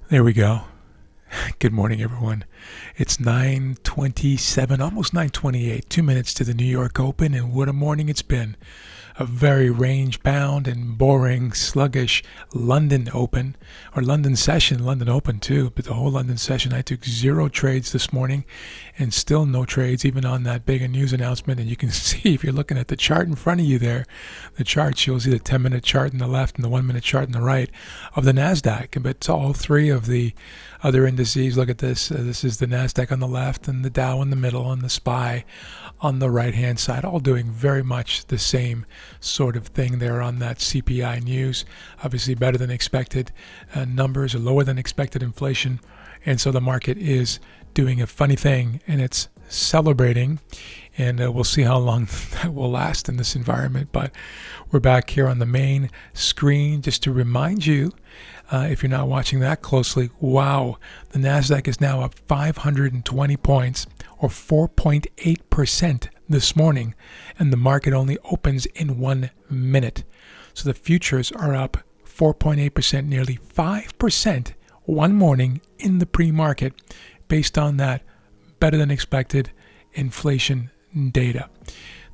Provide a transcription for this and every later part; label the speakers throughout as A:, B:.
A: There we go. Good morning, everyone. It's 9:27, almost 9:28, 2 minutes to the New York Open, and what a morning it's been. A very range-bound and boring, sluggish London Open, or London session, London Open too, but the whole London session, I took 0 trades this morning, and still no trades even on that big news announcement. And you can see, if you're looking at the chart in front of you there, the chart shows you the 10-minute chart on the left and the 1-minute chart on the right of the NASDAQ. But it's all three of the other indices. Look at this. This is the NASDAQ on the left, and the Dow in the middle, and the SPY on the right-hand side, all doing very much the same sort of thing there on that CPI news. Obviously better than expected numbers, or lower than expected inflation. And so the market is doing a funny thing, and it's celebrating. And we'll see how long that will last in this environment. But we're back here on the main screen just to remind you, if you're not watching that closely, wow, the NASDAQ is now up 520 points, or 4.8% this morning, and the market only opens in 1 minute. So the futures are up 4.8%, nearly 5% one morning in the pre-market, based on that better than expected inflation data.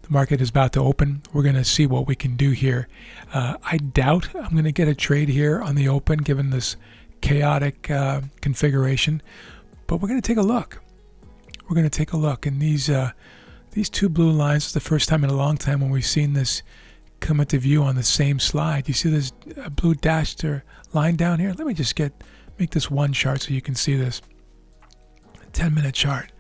A: The market is about to open. We're going to see what we can do here. I doubt I'm going to get a trade here on the open, given this chaotic configuration, but we're going to take a look. We're going to take a look. And these two blue lines is the first time in a long time when we've seen this come into view on the same slide. You see this blue dashed line down here? Let me just make this one chart so you can see this. A 10-minute chart.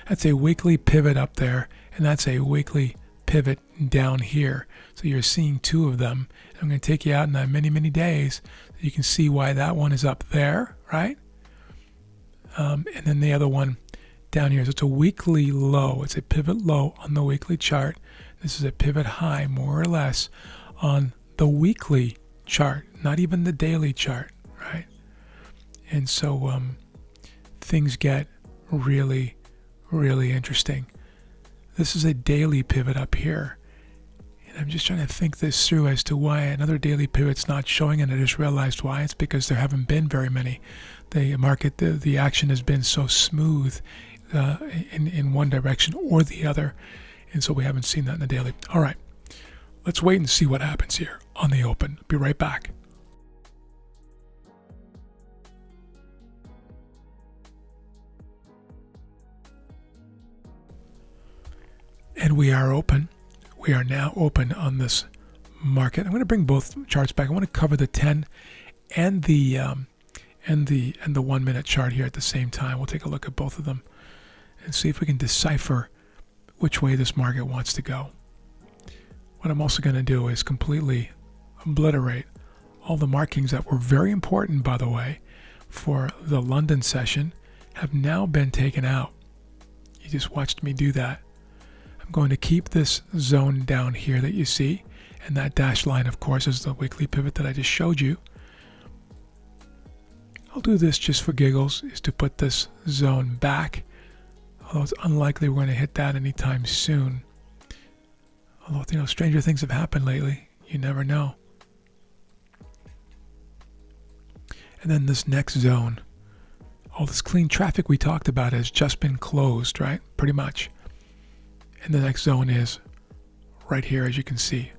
A: That's a weekly pivot up there, and that's a weekly pivot down here. So you're seeing two of them. I'm going to take you out in many, many days so you can see why that one is up there, right? And then the other one down here. So it's a weekly low. It's a pivot low on the weekly chart. This is a pivot high, more or less, on the weekly chart, not even the daily chart, right? And so things get really, really interesting. This is a daily pivot up here. And I'm just trying to think this through as to why another daily pivot's not showing, and I just realized why. It's because there haven't been very many. The market, the action has been so smooth in one direction or the other, and so we haven't seen that in the daily. All right, let's wait and see what happens here on the open. Be right back. And we are open. We are now open on this market. I'm going to bring both charts back. I want to cover the 10 and the 1 minute chart here at the same time. We'll take a look at both of them and see if we can decipher which way this market wants to go. What I'm also going to do is completely obliterate all the markings that were very important, by the way, for the London session, have now been taken out. You just watched me do that. I'm going to keep this zone down here that you see, and that dashed line, of course, is the weekly pivot that I just showed you. I'll do this just for giggles, is to put this zone back, although it's unlikely we're going to hit that anytime soon. Although, stranger things have happened lately. You never know. And then this next zone, all this clean traffic we talked about has just been closed, right? Pretty much. And the next zone is right here, as you can see.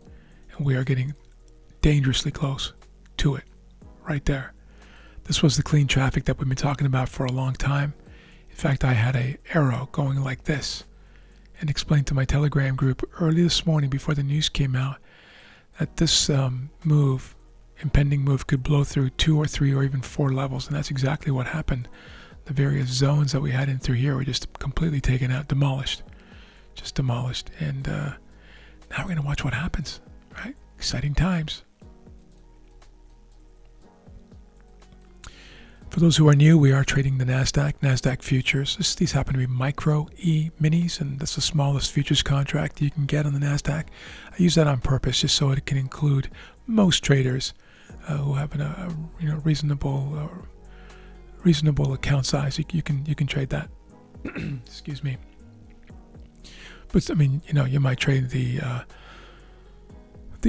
A: And we are getting dangerously close to it, right there. This was the clean traffic that we've been talking about for a long time. In fact, I had an arrow going like this and explained to my Telegram group early this morning before the news came out that this impending move could blow through 2 or 3 or even 4 levels. And that's exactly what happened. The various zones that we had in through here were just completely taken out, demolished. Just demolished. And now we're going to watch what happens, right? Exciting times. For those who are new, we are trading the NASDAQ futures. These happen to be micro E-minis, and that's the smallest futures contract you can get on the NASDAQ. I use that on purpose just so it can include most traders who have a reasonable account size. You can trade that. Excuse me. But I mean, you might trade the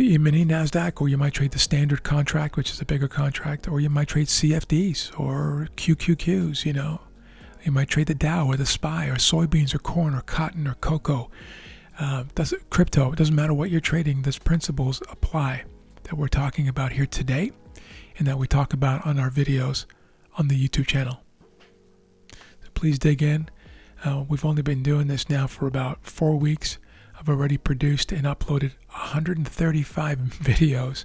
A: the mini NASDAQ, or you might trade the standard contract, which is a bigger contract, or you might trade CFDs or QQQs, you know. You might trade the Dow or the SPY or soybeans or corn or cotton or cocoa. Crypto, it doesn't matter what you're trading, these principles apply that we're talking about here today and that we talk about on our videos on the YouTube channel. So please dig in. We've only been doing this now for about 4 weeks. I've already produced and uploaded 135 videos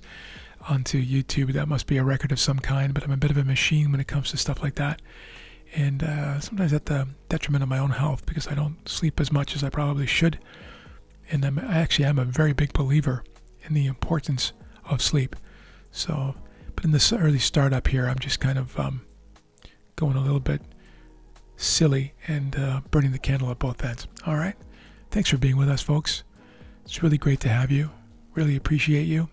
A: onto YouTube. That must be a record of some kind, but I'm a bit of a machine when it comes to stuff like that. And sometimes at the detriment of my own health because I don't sleep as much as I probably should. And I'm a very big believer in the importance of sleep. So, but in this early startup here, I'm just kind of going a little bit silly and burning the candle at both ends. All right. Thanks for being with us, folks. It's really great to have you. Really appreciate you.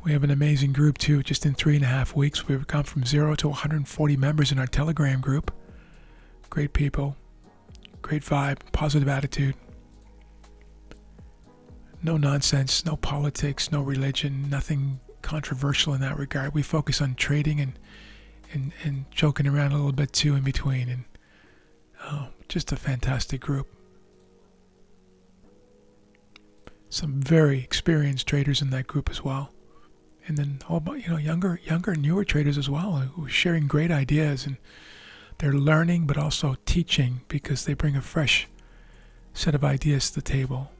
A: We have an amazing group, too. Just in 3.5 weeks, we've gone from 0 to 140 members in our Telegram group. Great people. Great vibe. Positive attitude. No nonsense. No politics. No religion. Nothing controversial in that regard. We focus on trading and joking around a little bit, too, in between. And just a fantastic group. Some very experienced traders in that group as well. And then younger, newer traders as well who are sharing great ideas, and they're learning but also teaching because they bring a fresh set of ideas to the table.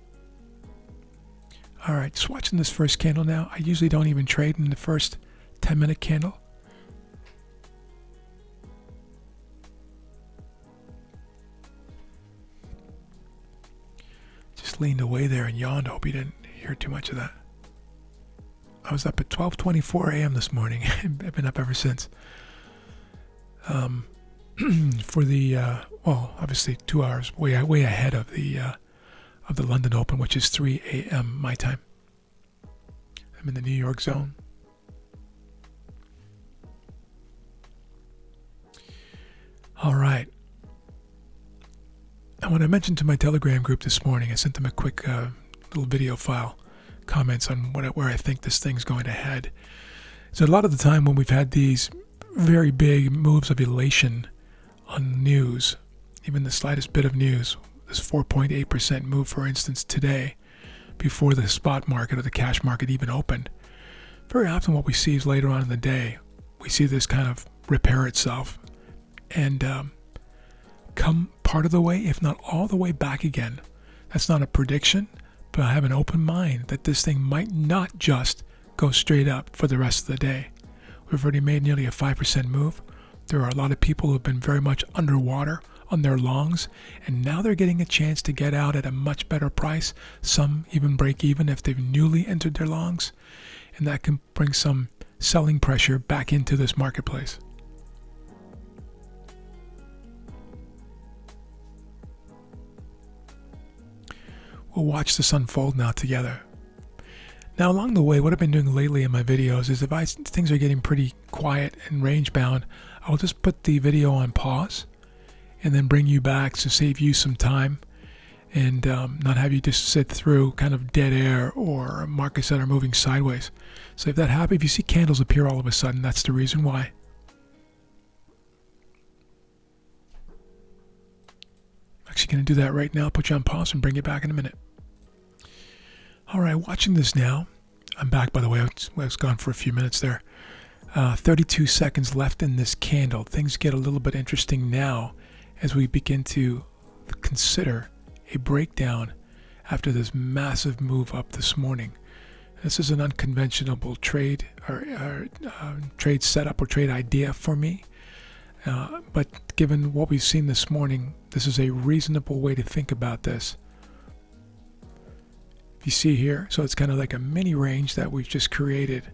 A: All right, just watching this first candle now. I usually don't even trade in the first 10-minute candle. Just leaned away there and yawned. Hope you didn't hear too much of that. I was up at 12:24 a.m. this morning. I've been up ever since. For the obviously 2 hours way ahead of the London Open, which is 3 a.m. my time. I'm in the New York zone. All right. And when I mentioned to my Telegram group this morning, I sent them a quick little video file, comments on where I think this thing's going to head. So a lot of the time when we've had these very big moves of elation on news, even the slightest bit of news, this 4.8% move, for instance, today, before the spot market or the cash market even opened, very often what we see is later on in the day, we see this kind of repair itself and come part of the way, if not all the way back again. That's not a prediction, but I have an open mind that this thing might not just go straight up for the rest of the day. We've already made nearly a 5% move. There are a lot of people who have been very much underwater on their longs, and now they're getting a chance to get out at a much better price. Some even break even if they've newly entered their longs, and that can bring some selling pressure back into this marketplace. We'll watch this unfold now together. Now, along the way, what I've been doing lately in my videos is if things are getting pretty quiet and range bound, I'll just put the video on pause and then bring you back to save you some time and not have you just sit through kind of dead air or markets that are moving sideways. So if that happens, if you see candles appear all of a sudden, that's the reason why. I'm actually going to do that right now. Put you on pause and bring you back in a minute. All right, watching this now. I'm back, by the way. I was gone for a few minutes there. 32 seconds left in this candle. Things get a little bit interesting now as we begin to consider a breakdown after this massive move up this morning. This is an unconventional trade or trade setup or trade idea for me. But given what we've seen this morning, this is a reasonable way to think about this. You see here, so it's kind of like a mini range that we've just created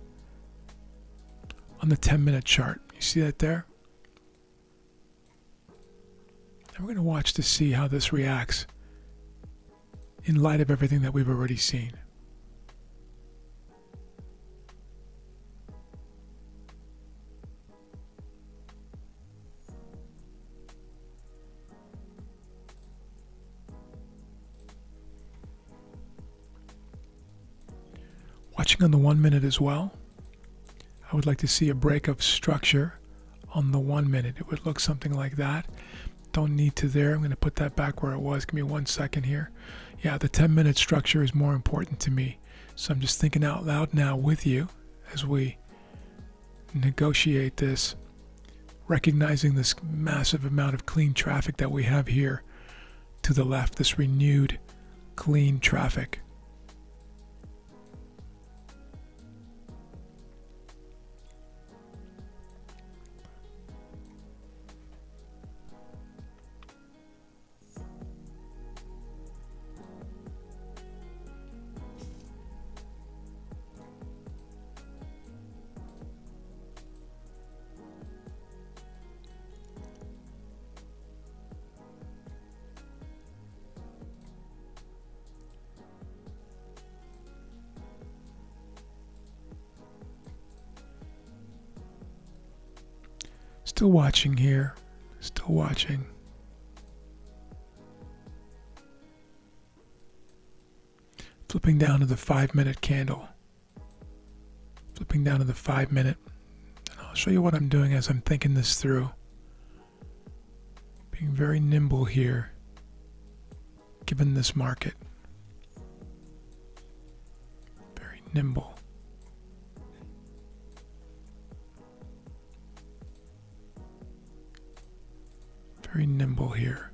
A: on the 10-minute chart. You see that there? And we're going to watch to see how this reacts in light of everything that we've already seen. watching on the 1 minute as well. I would like to see a break of structure on the 1 minute. It would look something like that. Don't need to there. I'm going to put that back where it was. Give me 1 second here. Yeah, the 10-minute structure is more important to me. So I'm just thinking out loud now with you as we negotiate this, recognizing this massive amount of clean traffic that we have here to the left, this renewed clean traffic. Still watching here, still watching. Flipping down to the 5-minute candle. Flipping down to the 5-minute. And I'll show you what I'm doing as I'm thinking this through. Being very nimble here, given this market. Very nimble. Very nimble here.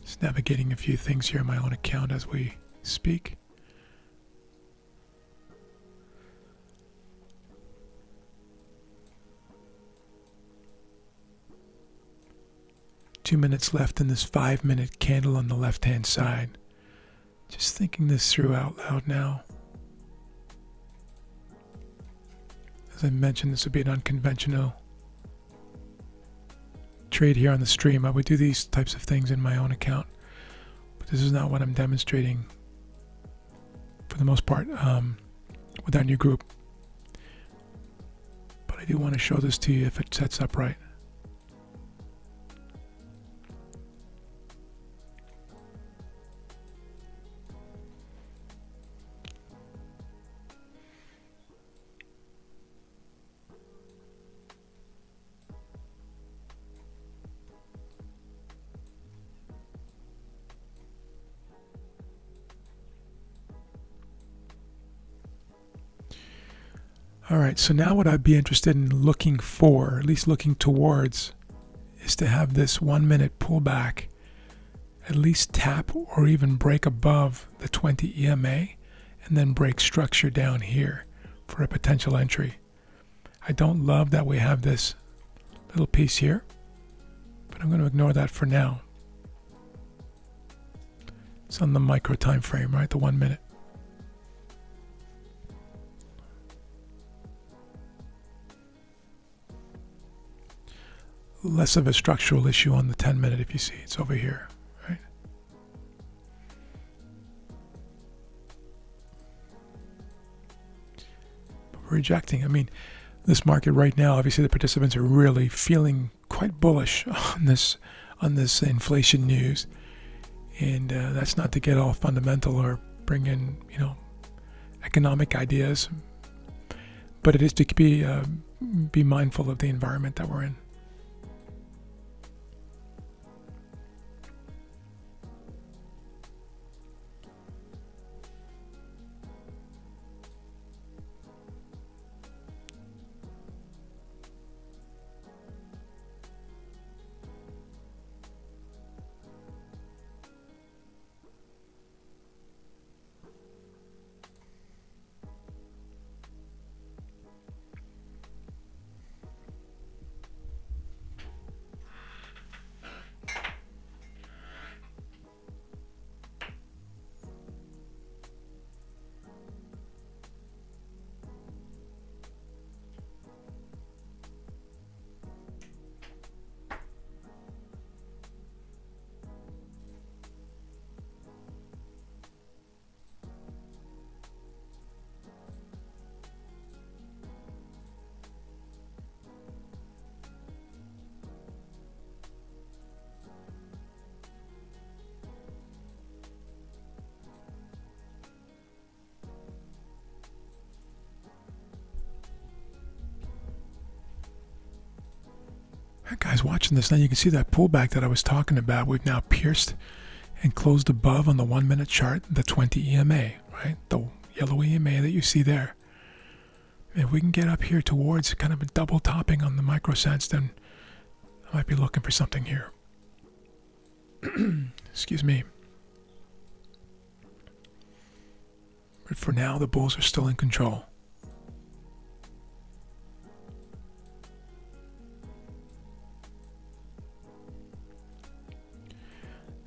A: Just navigating a few things here on my own account as we speak. Two minutes left in this 5-minute candle on the left-hand side. Just thinking this through out loud now. As I mentioned, this would be an unconventional trade here on the stream. I would do these types of things in my own account, but this is not what I'm demonstrating for the most part with our new group. But I do want to show this to you if it sets up right. All right, so now what I'd be interested in looking for, at least looking towards, is to have this 1 minute pullback at least tap or even break above the 20 EMA and then break structure down here for a potential entry. I don't love that we have this little piece here, but I'm going to ignore that for now. It's on the micro time frame, right? The 1 minute. Less of a structural issue on the 10 minute if you see it's over here, right? But we're rejecting. I mean, this market right now, obviously the participants are really feeling quite bullish on this inflation news. And that's not to get all fundamental or bring in, economic ideas, but it is to be mindful of the environment that we're in. Guys watching this now, you can see that pullback that I was talking about. We've now pierced and closed above on the 1 minute chart, the 20 EMA, right? The yellow EMA that you see there. If we can get up here towards kind of a double topping on the microsense, then I might be looking for something here. Excuse me. But for now, the bulls are still in control.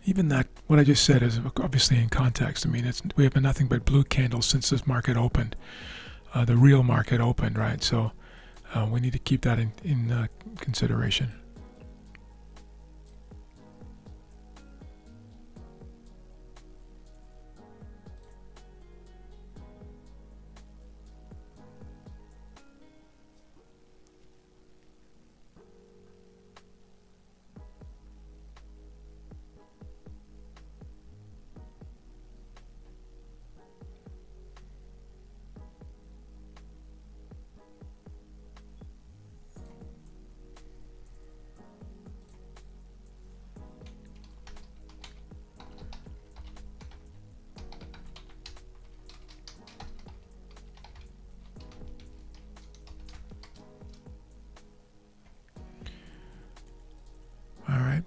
A: Even that, what I just said is obviously in context. I mean, we have been nothing but blue candles since this market opened, the real market opened, right? So we need to keep that in consideration.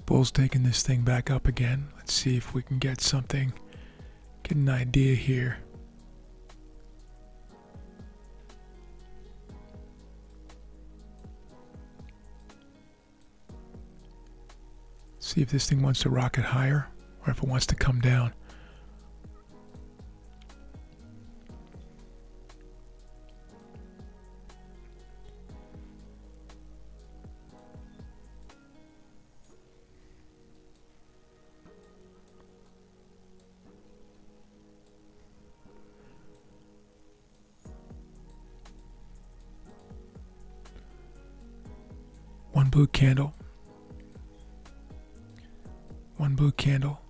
A: Bulls taking this thing back up again. Let's see if we can get something, get an idea here. See if this thing wants to rocket higher or if it wants to come down. One blue candle. One blue candle.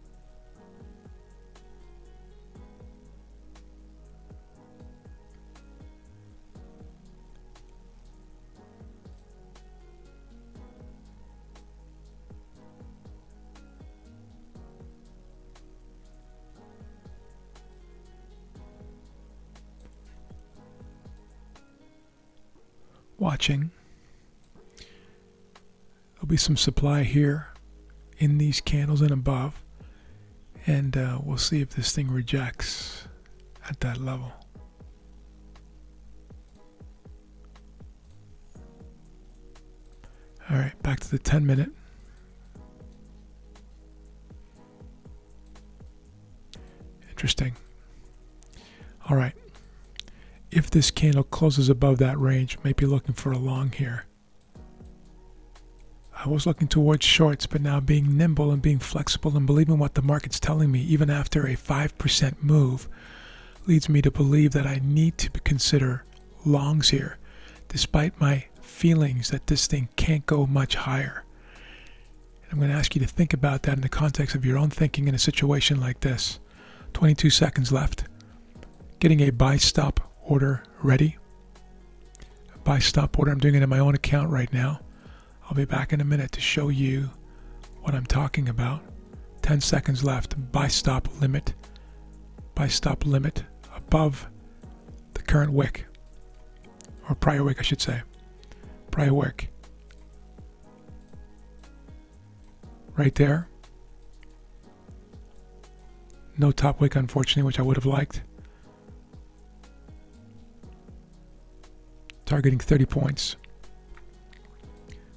A: Watching. There'll be some supply here in these candles and above, and we'll see if this thing rejects at that level. All right, back to the 10-minute. Interesting. All right. If this candle closes above that range, maybe looking for a long here. I was looking towards shorts, but now being nimble and being flexible and believing what the market's telling me, even after a 5% move, leads me to believe that I need to consider longs here, despite my feelings that this thing can't go much higher. And I'm going to ask you to think about that in the context of your own thinking in a situation like this. 22 seconds left. Getting a buy stop order ready. A buy stop order. I'm doing it in my own account right now. I'll be back in a minute to show you what I'm talking about. 10 seconds left. Buy stop limit. Buy stop limit above the current wick. Or prior wick, I should say. Prior wick. Right there. No top wick, unfortunately, which I would have liked. Targeting 30 points.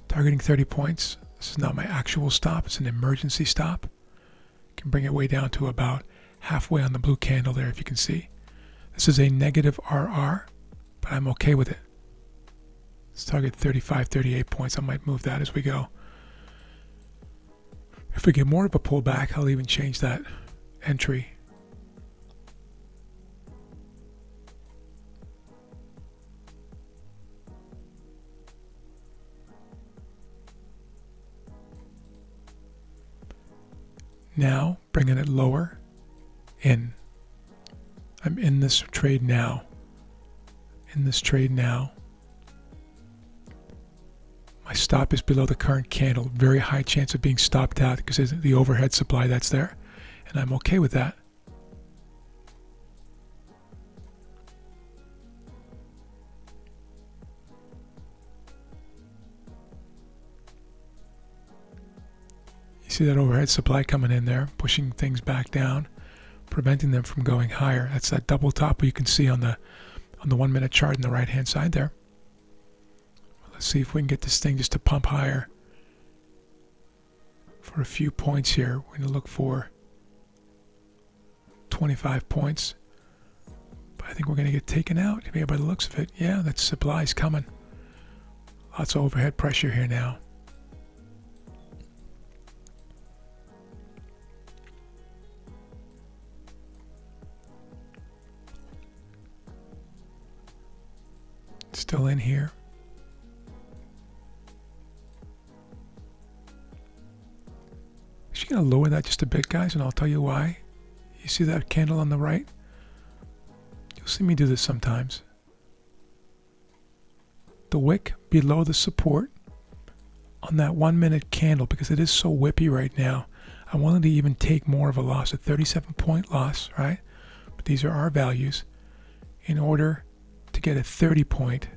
A: Targeting 30 points. This is not my actual stop. It's an emergency stop. Can bring it way down to about halfway on the blue candle there, if you can see. This is a negative RR, but I'm okay with it. Let's target 35, 38 points. I might move that as we go. If we get more of a pullback, I'll even change that entry. Now, bringing it lower in. I'm in this trade now. In this trade now. My stop is below the current candle. Very high chance of being stopped out because of the overhead supply that's there. And I'm okay with that. You see that overhead supply coming in there, pushing things back down, preventing them from going higher. That's that double top you can see on the 1 minute chart on the right hand side there. Let's see if we can get this thing just to pump higher for a few points here. We're going to look for 25 points. But I think we're going to get taken out here by the looks of it. Yeah, that supply's coming. Lots of overhead pressure here now. Still in here. Actually going to lower that just a bit, guys, and I'll tell you why. You see that candle on the right? You'll see me do this sometimes. The wick below the support on that 1 minute candle, because it is so whippy right now, I wanted to even take more of a loss, a 37-point loss, right? But these are our values, in order to get a 30-point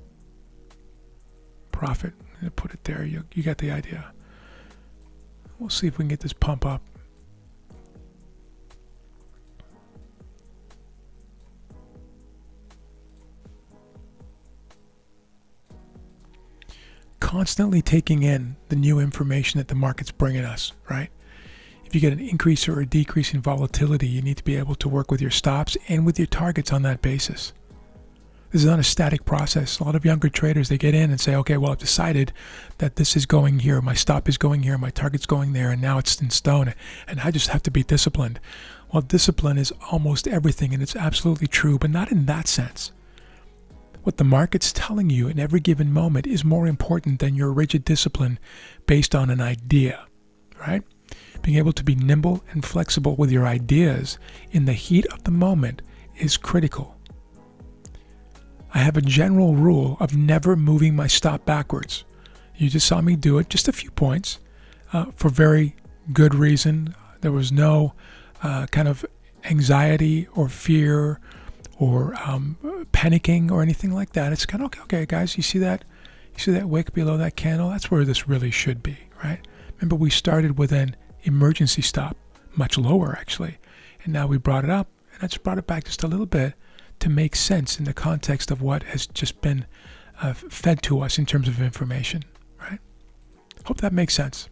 A: profit. I'm going to put it there. You got the idea. We'll see if we can get this pump up. Constantly taking in the new information that the market's bringing us, right? If you get an increase or a decrease in volatility, you need to be able to work with your stops and with your targets on that basis. This is not a static process. A lot of younger traders, they get in and say, okay, well, I've decided that this is going here, my stop is going here, my target's going there, and now it's in stone, and I just have to be disciplined. Well, discipline is almost everything, and it's absolutely true, but not in that sense. What the market's telling you in every given moment is more important than your rigid discipline based on an idea, right? Being able to be nimble and flexible with your ideas in the heat of the moment is critical. I have a general rule of never moving my stop backwards. You just saw me do it, just a few points, for very good reason. There was no kind of anxiety or fear or panicking or anything like that. It's kind of, okay, guys, you see that? You see that wick below that candle? That's where this really should be, right? Remember, we started with an emergency stop, much lower actually, and now we brought it up, and I just brought it back just a little bit to make sense in the context of what has just been fed to us in terms of information, right? Hope that makes sense.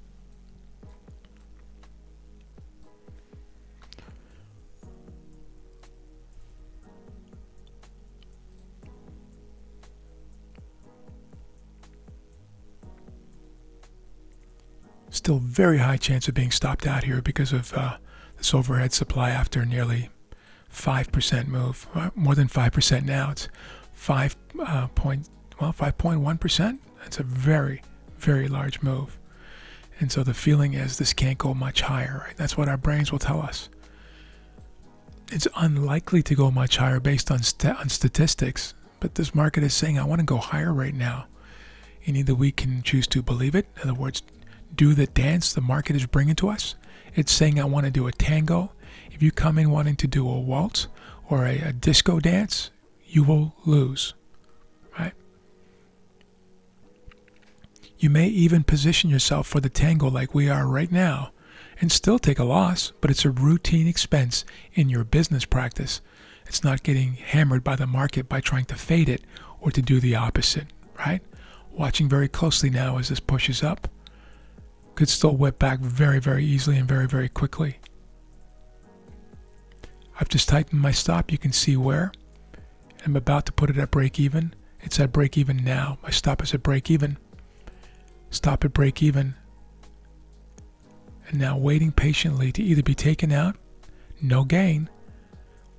A: Still very high chance of being stopped out here because of this overhead supply after nearly 5% move, more than 5% now. It's 5.1%. That's a very, very large move. And so the feeling is this can't go much higher, right? That's what our brains will tell us. It's unlikely to go much higher based on statistics, but this market is saying, I want to go higher right now. And either we can choose to believe it, in other words, do the dance the market is bringing to us. It's saying, I want to do a tango. If you come in wanting to do a waltz or a disco dance, you will lose, right? You may even position yourself for the tango like we are right now and still take a loss, but it's a routine expense in your business practice. It's not getting hammered by the market by trying to fade it or to do the opposite, right? Watching very closely now as this pushes up. Could still whip back very, very easily and very, very quickly. I've just tightened my stop. You can see where. I'm about to put it at break even. It's at break even now. My stop is at break even. Stop at break even. And now waiting patiently to either be taken out, no gain,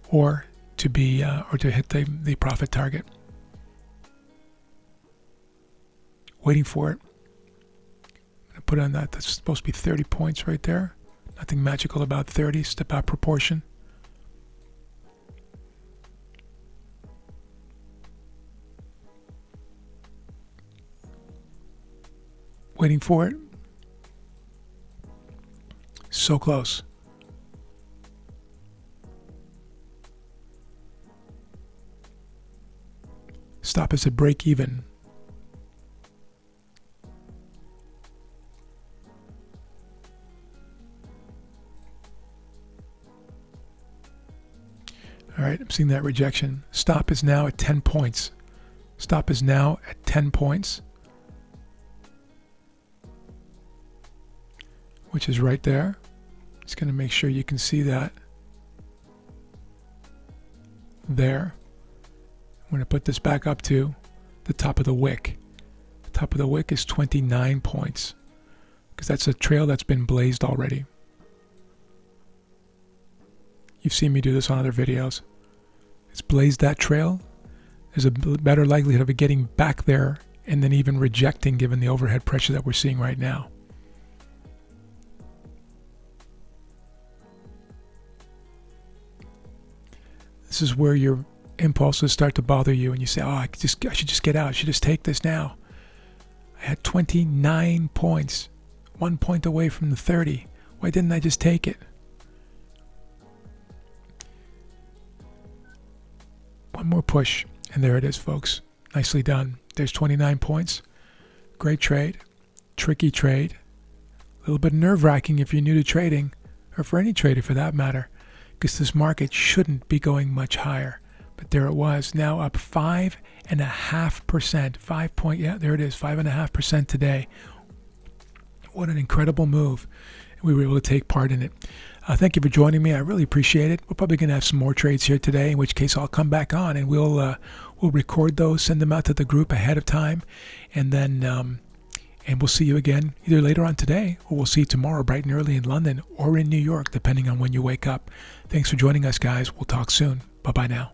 A: or to be or to hit the profit target. Waiting for it. I'm going to put on that. That's supposed to be 30 points right there. Nothing magical about 30. It's about proportion. Waiting for it. So close. Stop is at break even. All right, I'm seeing that rejection. Stop is now at 10 points. Stop is now at 10 points, which is right there. Just going to make sure you can see that. There. I'm going to put this back up to the top of the wick. The top of the wick is 29 points because that's a trail that's been blazed already. You've seen me do this on other videos. It's blazed that trail. There's a better likelihood of it getting back there and then even rejecting given the overhead pressure that we're seeing right now. This is where your impulses start to bother you and you say, oh, I should just get out. I should just take this now. I had 29 points, 1 point away from the 30. Why didn't I just take it? One more push, and there it is, folks. Nicely done. There's 29 points. Great trade. Tricky trade. A little bit nerve-wracking if you're new to trading, or for any trader for that matter, because this market shouldn't be going much higher. But there it was, now up 5.5%. 5.5% today. What an incredible move. We were able to take part in it. Thank you for joining me. I really appreciate it. We're probably going to have some more trades here today, in which case I'll come back on and we'll record those, send them out to the group ahead of time, and then we'll see you again either later on today or we'll see you tomorrow bright and early in London or in New York, depending on when you wake up. Thanks for joining us, guys. We'll talk soon. Bye-bye now.